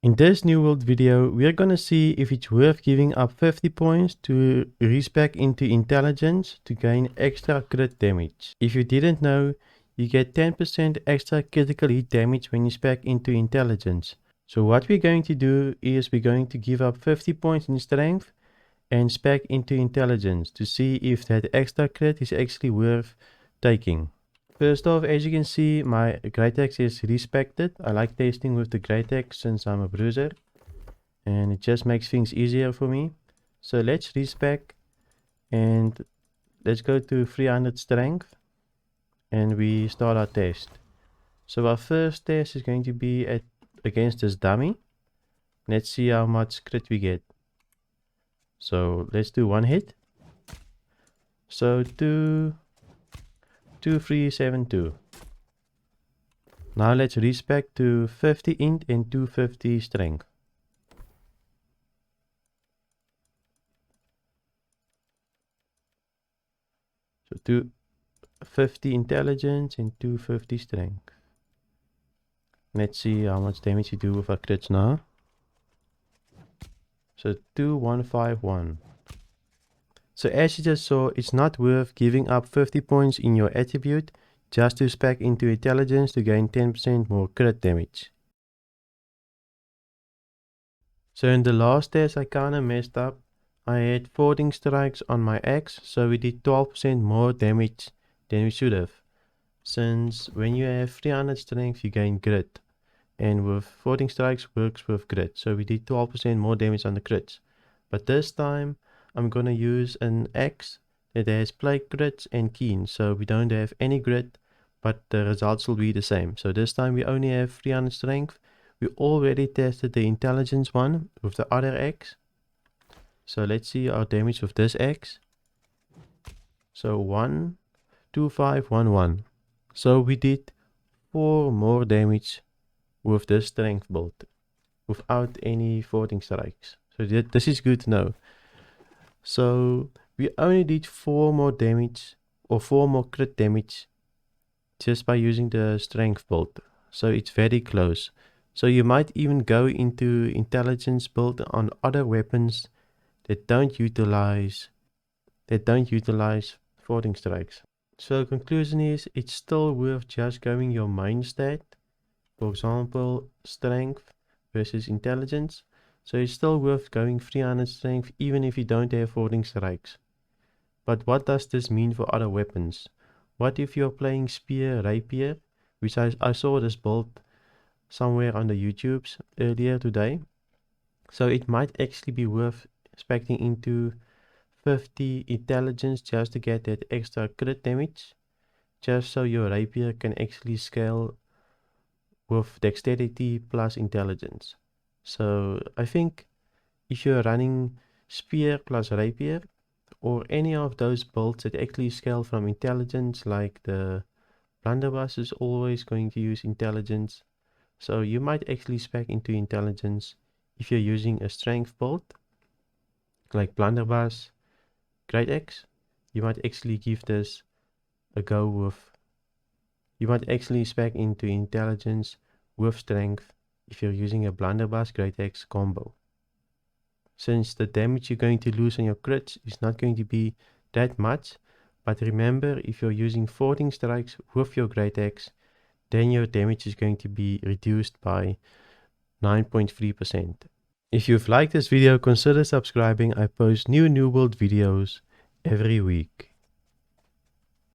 In this new world video, we are gonna see if it's worth giving up 50 points to respec into intelligence to gain extra crit damage. If you didn't know, you get 10% extra critical hit damage when you spec into intelligence. So what we're going to do is we're going to give up 50 points in strength and spec into intelligence to see if that extra crit is actually worth taking. First off, as you can see, my Great Axe is respected. I like testing with the Great Axe since I'm a bruiser, and it just makes things easier for me. So let's respec and let's go to 300 strength and we start our test. So our first test is going to be against this dummy. Let's see how much crit we get. So let's do one hit. So 2372. Now let's respec to 50 int and 250 strength. So 250 intelligence and 250 strength. Let's see how much damage you do with our crits now. So 2151. So as you just saw, it's not worth giving up 50 points in your attribute just to spec into intelligence to gain 10% more crit damage. So in the last test I kinda messed up. I had folding strikes on my axe, so we did 12% more damage than we should have. Since when you have 300 strength you gain grit, and with folding strikes works with grit, so we did 12% more damage on the crits. But this time I'm gonna use an axe that has plague crits and keen, so we don't have any grit, but the results will be the same. So this time we only have 300 strength. We already tested the intelligence one with the other axe. So let's see our damage with this axe. So 12511. So we did 4 more damage with this strength build without any folding strikes. So this is good to know. So we only did 4 more damage or 4 more crit damage just by using the strength build. So it's very close. So you might even go into intelligence build on other weapons that don't utilize folding strikes. So conclusion is it's still worth just going your main stat. For example, strength versus intelligence. So it's still worth going 300 strength even if you don't have folding strikes. But what does this mean for other weapons? What if you're playing spear, rapier, which I saw this build somewhere on the YouTubes earlier today. So it might actually be worth specting into 50 intelligence just to get that extra crit damage, just so your rapier can actually scale with dexterity plus intelligence. So I think if you're running spear plus rapier or any of those builds that actually scale from intelligence, like the blunderbuss is always going to use intelligence, so you might actually spec into intelligence if you're using a strength build like blunderbuss, great axe. You might actually give this a go with, you might actually spec into intelligence with strength if you're using a blunderbuss great axe combo, since the damage you're going to lose on your crits is not going to be that much. But remember, if you're using folding strikes with your great axe, then your damage is going to be reduced by 9.3%. If you've liked this video, consider subscribing. I post new World videos every week.